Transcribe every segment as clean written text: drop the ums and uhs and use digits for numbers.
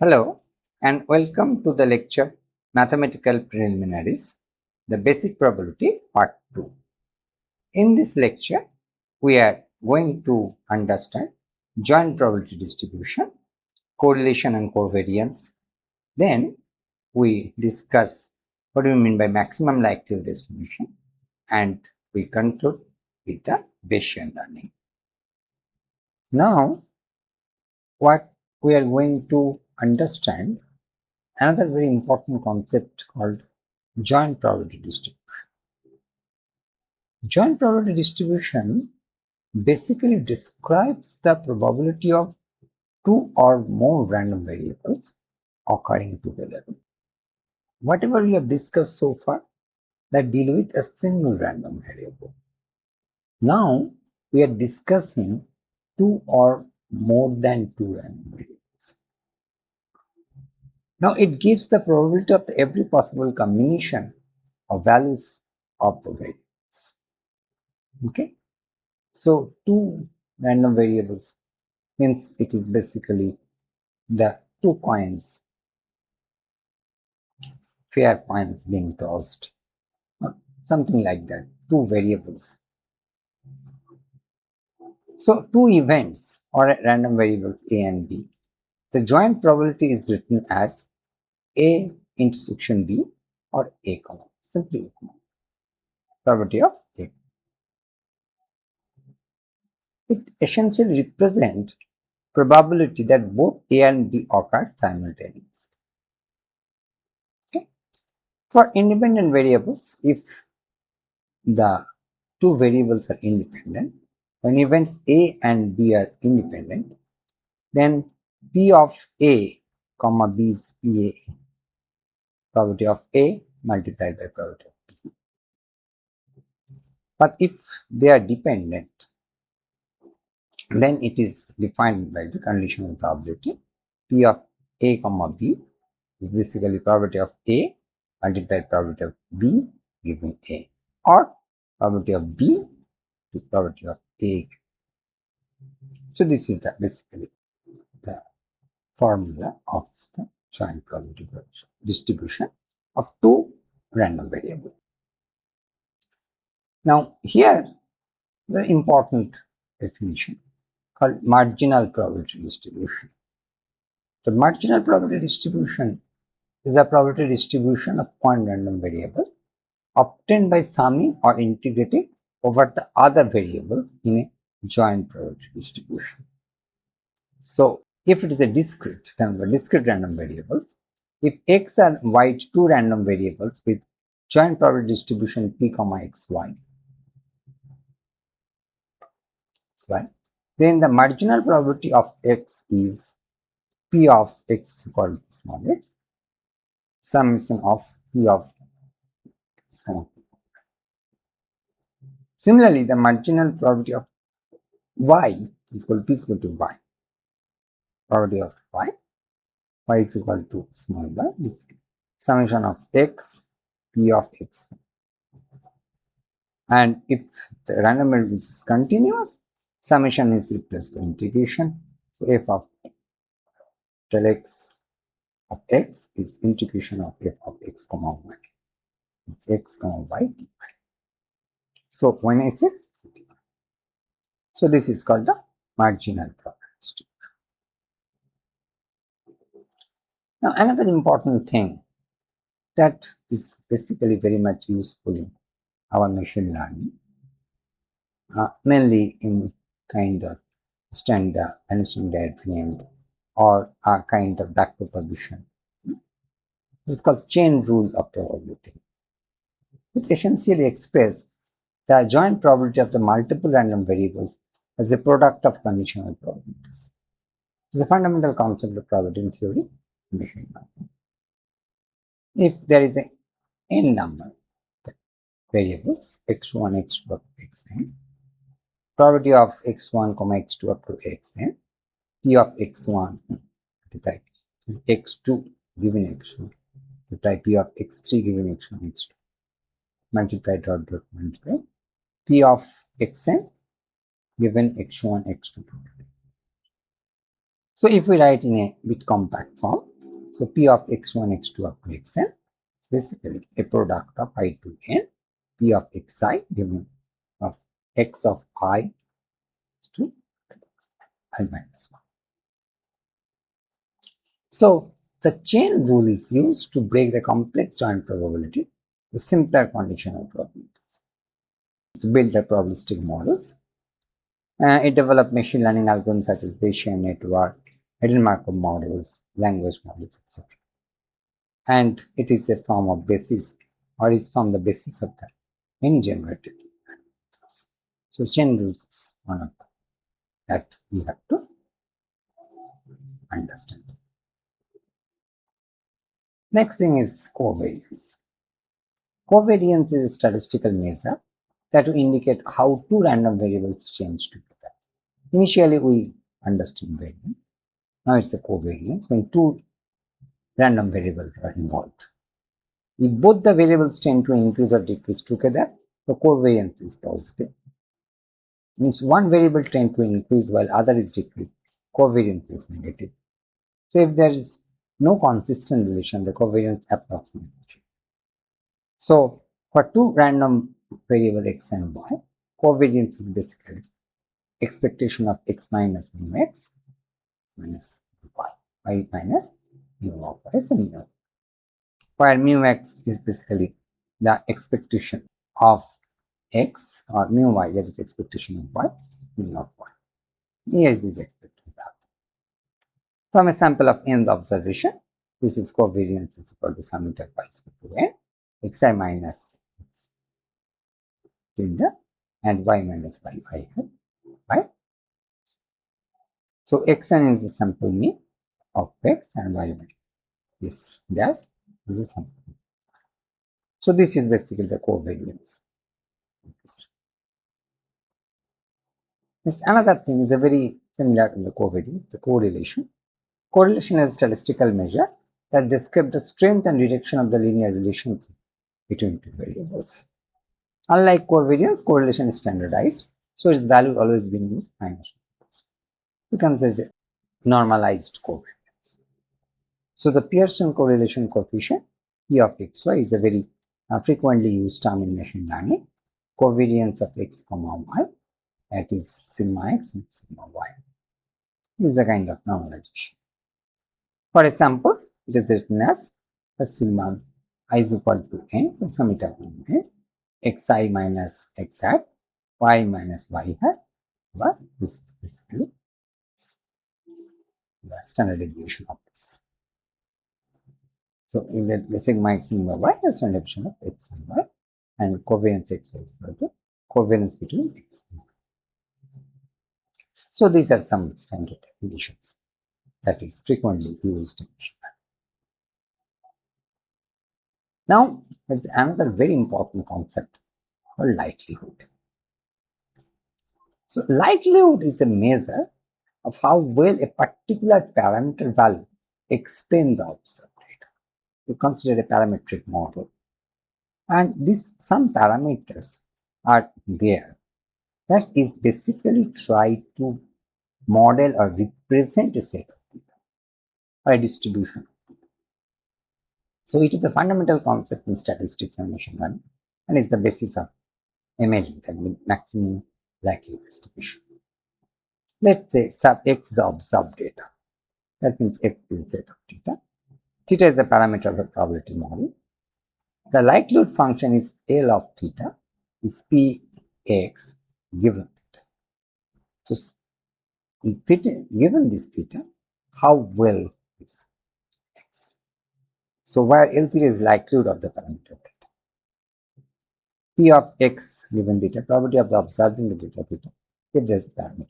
Hello and welcome to the lecture Mathematical Preliminaries, the Basic Probability Part 2. In this lecture, we are going to understand joint probability distribution, correlation and covariance. Then we discuss what do we mean by maximum likelihood distribution, and we conclude with the Bayesian learning. Now, what we are going to understand another very important concept called joint probability distribution. Joint probability distribution basically describes the probability of two or more random variables occurring together. Whatever we have discussed so far that deal with a single random variable. Now we are discussing two or more than two random variables. Now it gives the probability of every possible combination of values of the variables. Okay, so two random variables means it is basically the two coins, fair coins being tossed, something like that, two variables. So two events or random variables A and B. The joint probability is written as A intersection B or A comma, simply probability of A. It essentially represents probability that both A and B occur simultaneously. Okay. For independent variables, if the two variables are independent, when events A and B are independent, then P of A comma B is PA, probability of A multiplied by probability of B. But if they are dependent, then it is defined by the conditional probability. P of A comma B is basically probability of A multiplied by probability of B giving A, or probability of B to probability of A. So this is basically the formula of the joint probability distribution of two random variables. Now here the important definition called marginal probability distribution. The marginal probability distribution is a probability distribution of one random variable obtained by summing or integrating over the other variables in a joint probability distribution. So if it is a discrete, then the discrete random variables, if x and y two random variables with joint probability distribution p comma xy, then the marginal probability of x is p of x equal to small x, summation of p of x comma p. Similarly, the marginal probability of y is equal to p is equal to y. Probability of y is equal to small y, is summation of x, p of x. And if the random variable is continuous, summation is replaced by integration. So f of del x of x is integration of f of x comma y. It's x comma y dy. So when I say, so this is called the marginal probability distribution. Now another important thing that is basically very much useful in our machine learning, mainly in kind of standard Venn diagram or a kind of backpropagation. This is called chain rule of probability. It essentially expresses the joint probability of the multiple random variables as a product of conditional probabilities. It is a fundamental concept of probability in theory and machine learning. If there is an n number of variables x1, x2 up to xn, probability of x1, x2 up to xn, p of x1 type x2 given x1 type p of x3 given x1, x2 multiply dot multiply p of xn given x1, x2. So if we write in a bit compact form, So P of x1, x2 up to xn is basically a product of I to n, P of xi given of x of I to I minus 1. So the chain rule is used to break the complex joint probability to simpler conditional probabilities. To build the probabilistic models, it developed machine learning algorithms such as Bayesian network, hidden Markov models, language models, etc. And it is a form of basis, or is from the basis of the many generative methods. So chain rules is one of them that we have to understand. Next thing is covariance. Covariance is a statistical measure that will indicate how two random variables change together. Initially, we understood variance. Now it's a covariance when two random variables are involved. If both the variables tend to increase or decrease together, the covariance is positive. Means one variable tends to increase while other is decrease, covariance is negative. So if there is no consistent relation, the covariance approximates. So for two random variable x and y, covariance is basically expectation of x minus mu x minus y minus mu of y. So mu, where mu x is basically the expectation of x, or mu y, that is expectation of y, mu of y. Here is the expected value. From a sample of nth observation, this is covariance is equal to sum of y is equal to n, xi minus x tilde and y minus y by. So xn is the sample mean of x and y is that this is sample. So this is basically the covariance. Yes, another thing is a very similar to the covariance, the correlation. Correlation is a statistical measure that describes the strength and direction of the linear relationship between two variables. Unlike covariance, correlation is standardized, so its value always being used minus 1. It becomes as a normalized covariance. So the Pearson correlation coefficient P of xy is a very frequently used term in machine learning. Covariance of x comma y, that is sigma x and sigma y. This is a kind of normalization. For example, it is written as a sigma I is equal to n, so sum it up in xi minus x hat, y minus y hat, but this is basically the standard deviation of this. So in the sigma x sigma y is standard deviation of x and y, and covariance x is equal to covariance between x and y. So these are some standard definitions that is frequently used in machine learning. Now, there is another very important concept called likelihood. So, likelihood is a measure of how well a particular parameter value explains the observed data. We consider a parametric model, and some parameters are there that is basically try to model or represent a set of data or a distribution. So it is a fundamental concept in statistics and machine learning, and is the basis of MLE, that means maximum likelihood estimation. Let's say sub x is observed data. That means x is a set of data. Theta is the parameter of the probability model. The likelihood function is L of theta is Px given theta. So theta, given this theta, how well is x? So where L theta is likelihood of the parameter theta. P of x given theta, probability of the observing the data theta, if there is a parameter.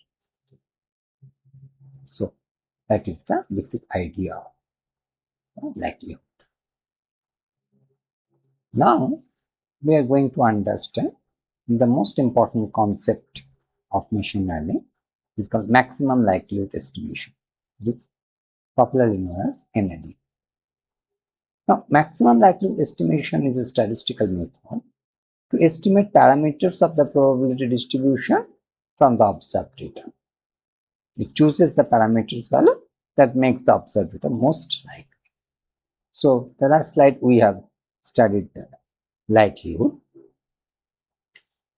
So that is the basic idea of likelihood. Now we are going to understand the most important concept of machine learning is called maximum likelihood estimation. This is popularly known as NLE. Now, maximum likelihood estimation is a statistical method to estimate parameters of the probability distribution from the observed data. It chooses the parameters value that makes the observed data most likely. So the last slide we have studied the likelihood,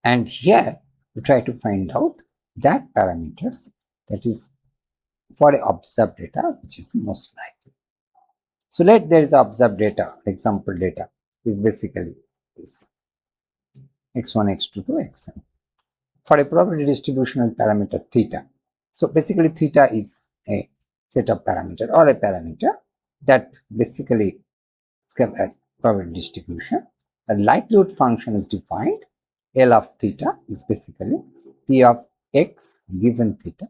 and here we try to find out that parameters, that is for a observed data which is most likely. So let there is observed data, example data is basically this x1, x2 to xn. For a probability distributional parameter theta. So basically theta is a set of parameter or a parameter that basically is a probability distribution. A likelihood function is defined. L of theta is basically P of x given theta.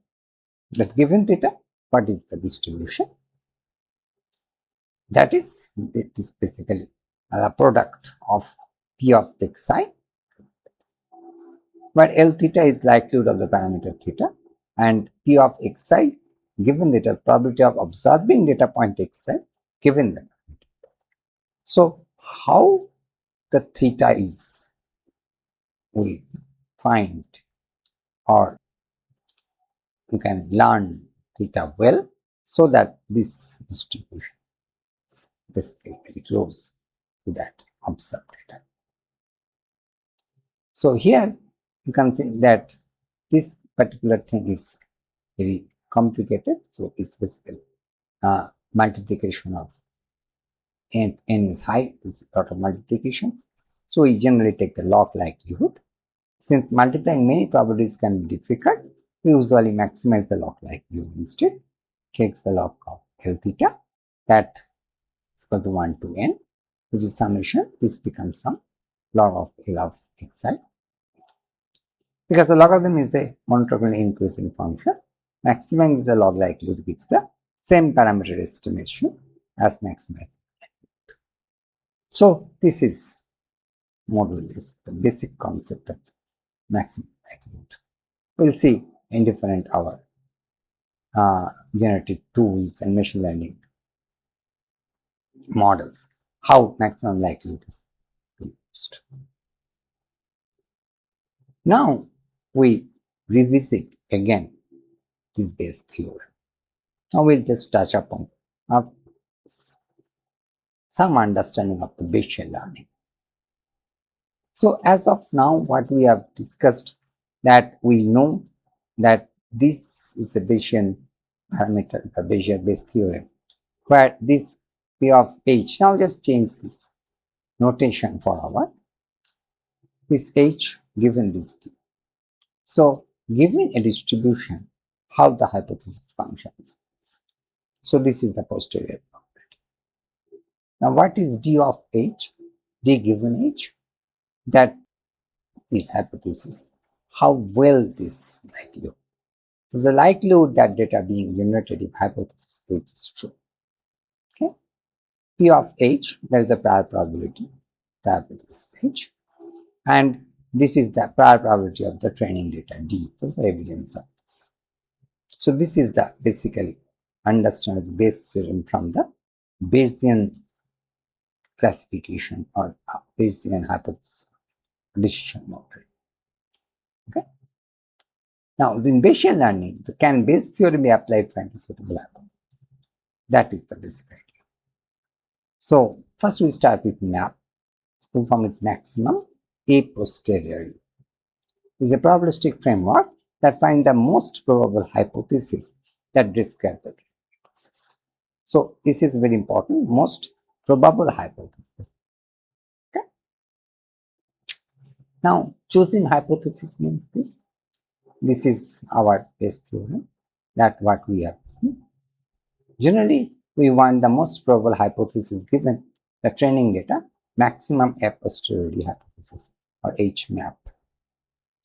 But given theta, what is the distribution? That is, it is basically a product of P of xi, where L theta is likelihood of the parameter theta, and P of xi given data, probability of observing data point xi given that. So how the theta is we find, or you can learn theta well, so that this distribution is basically very close to that observed data. So here you can see that this particular thing is very complicated. So it's basically multiplication of n is high, it's a lot of multiplication. So we generally take the log likelihood. Since multiplying many probabilities can be difficult, we usually maximize the log likelihood instead. Takes the log of L theta, that is equal to 1 to n, which is summation. This becomes some log of L of xi. Because the logarithm is the monotonically increasing function, maximizing the log likelihood gives the same parameter estimation as maximizing. So this is more or less the basic concept of maximum likelihood. We'll see in different our generative tools and machine learning models how maximum likelihood is used. Now we revisit again this Bayes theorem. Now we'll just touch upon some understanding of the Bayesian learning. So as of now, what we have discussed, that we know that this is a Bayesian parameter, the Bayes theorem, where this P of H, now just change this notation for our, this H given this T. So given a distribution, how the hypothesis functions. So this is the posterior property. Now what is D of H? D given H, that is hypothesis, how well this likelihood. So the likelihood that data being generated if hypothesis H is true. Okay. P of H, that is the prior probability, the hypothesis H, and this is the prior probability of the training data D. So the evidence of this. So this is the basically understand the Bayes theorem from the Bayesian classification or Bayesian hypothesis decision model. Okay. Now, in Bayesian learning, can Bayes theorem be applied for any suitable hypothesis? That is the basic idea. So, first we start with map. Its full form is maximum a posteriori. It is a probabilistic framework that finds the most probable hypothesis that describe the hypothesis. So, this is very important, most probable hypothesis. Okay. Now, choosing hypothesis means this. This is our Bayes theorem, that what we have. Generally, we want the most probable hypothesis given the training data, maximum a posteriori hypothesis or H map.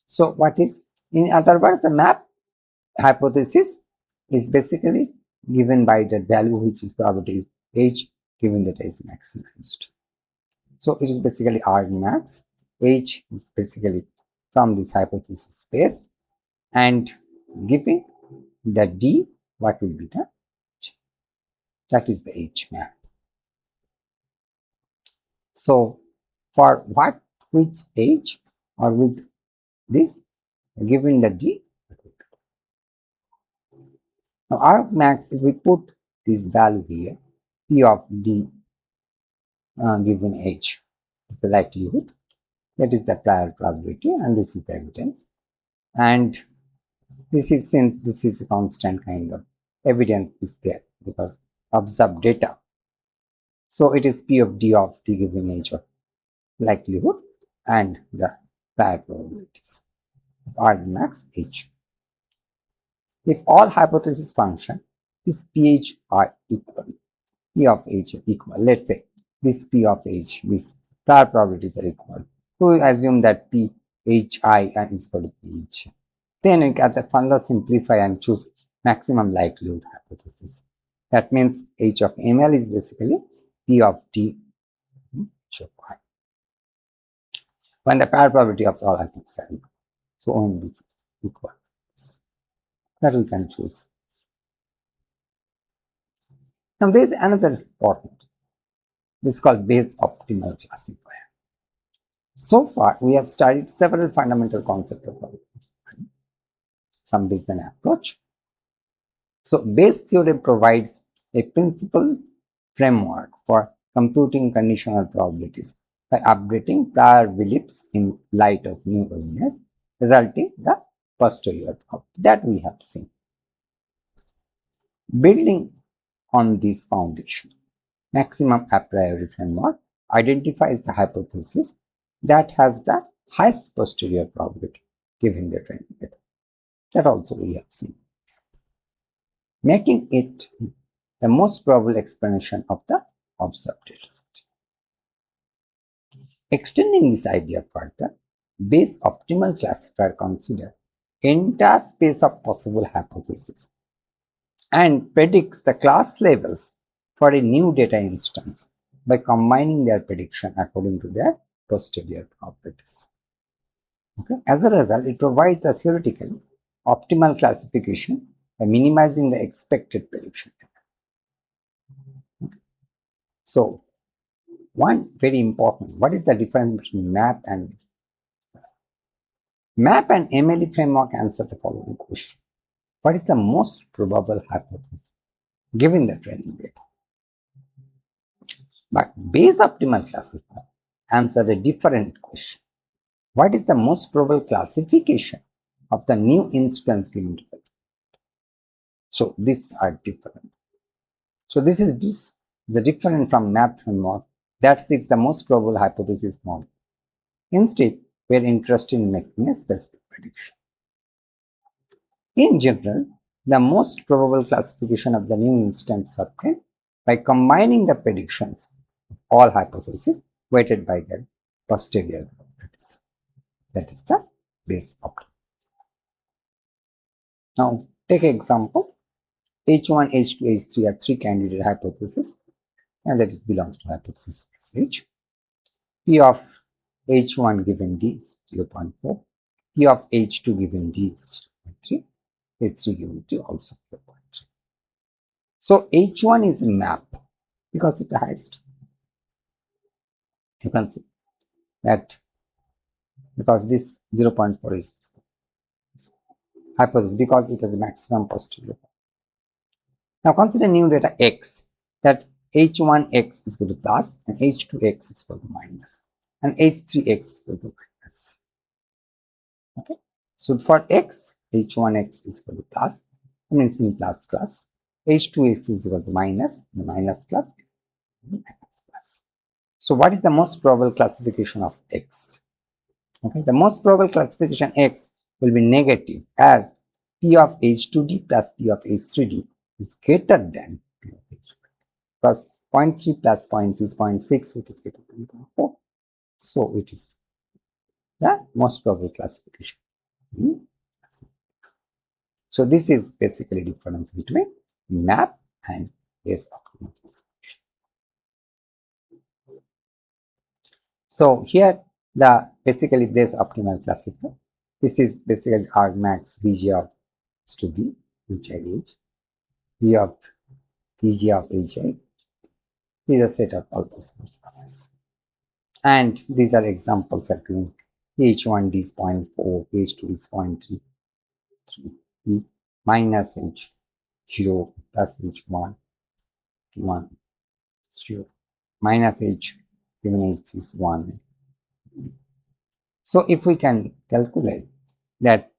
So what is, in other words, the map hypothesis is basically given by the value which is probability H given data is maximized. So it is basically R max. H is basically from this hypothesis space, and giving the D, what will be the H? That is the H map. So for what, which H, or with this, given the D. Now R max, if we put this value here, P of D given age, the likelihood, that is the prior probability, and this is the evidence. And this is, since this is a constant kind of evidence is there because observed data. So it is P of D of the given age of likelihood and the prior probabilities R max H. If all hypothesis function, this pH are equal, P of H equal, let's say this P of H, this prior probabilities are equal. So we assume that P H I is equal to pH. Then we can further simplify and choose maximum likelihood hypothesis. That means H of ML is basically P of D H of I. When the prior probability of all hypotheses are equal. So only this is equal. That we can choose. Now there is another important. This is called Bayes optimal classifier. So far we have studied several fundamental concepts of some Bayesian approach. So Bayes theorem provides a principal framework for computing conditional probabilities by updating prior beliefs in light of new evidence, resulting in the posterior probability that we have seen. Building on this foundation, maximum a priori framework identifies the hypothesis that has the highest posterior probability given the training data. That also we have seen, making it the most probable explanation of the observed data set. Extending this idea further, Bayes optimal classifier considers entire space of possible hypotheses and predicts the class levels for a new data instance by combining their prediction according to their posterior probabilities. Okay. As a result, it provides the theoretical optimal classification by minimizing the expected prediction. Okay. So, one very important, what is the difference between MAP and MAP and MLE framework answer the following question. What is the most probable hypothesis given the training data? But Bayes optimal classifier answer a different question. What is the most probable classification of the new instance given to it? So these are different. So this is the different from MAP framework that seeks the most probable hypothesis model. Instead, we are interested in making a specific prediction. In general, the most probable classification of the new instance is obtained by combining the predictions of all hypotheses weighted by their posterior probabilities. That is the Bayes optimal. Now, take an example. H1, H2, H3 are three candidate hypotheses, and that it belongs to hypothesis H. P of H1 given D is 0.4. P of H2 given D is 0.3. H3 given D also 0.3. So H1 is a map because it has, you can see that because this 0.4 is hypothesis because it has a maximum posterior. Now consider new data X, that H1X is equal to plus and H2X is equal to minus and H3X is equal to minus. Okay. So for X, H1X is equal to plus, and it's in plus class. H2X is equal to minus, the minus class, minus class. So what is the most probable classification of X? Okay. The most probable classification X will be negative as P of H2D plus P of H3D is greater than P of H2D. Because 0.3 plus 0.2 is 0.6, which is greater than 0.4. So it is the most probable classification. So this is basically difference between map and Bayes optimal classification. So here the basically Bayes optimal classifier. This is basically R max Vg of is to B, which I H, V of Vg of Hi is a set of all possible classes. And these are examples of H1D is 0.4, H2 is 0.3, minus H0 plus H1, 1, 0, minus H remains is 1. So if we can calculate that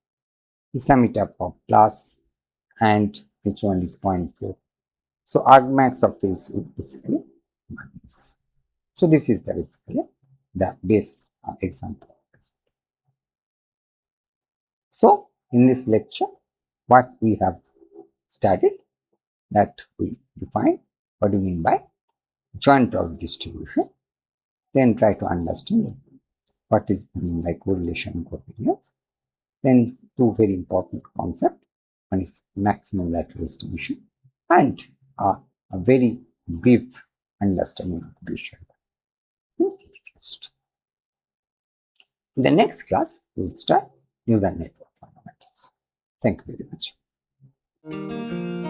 the summation of plus and h1 is 0.4. So argmax of this would basically minus. So this is the basically the base example. So in this lecture, what we have studied, that we define what do you mean by joint probability distribution, then try to understand what is mean by correlation and covariance. Then two very important concepts. One is maximum lateral distribution and a very brief understanding of Bayesian. In the next class, we will start neural network fundamentals. Thank you very much.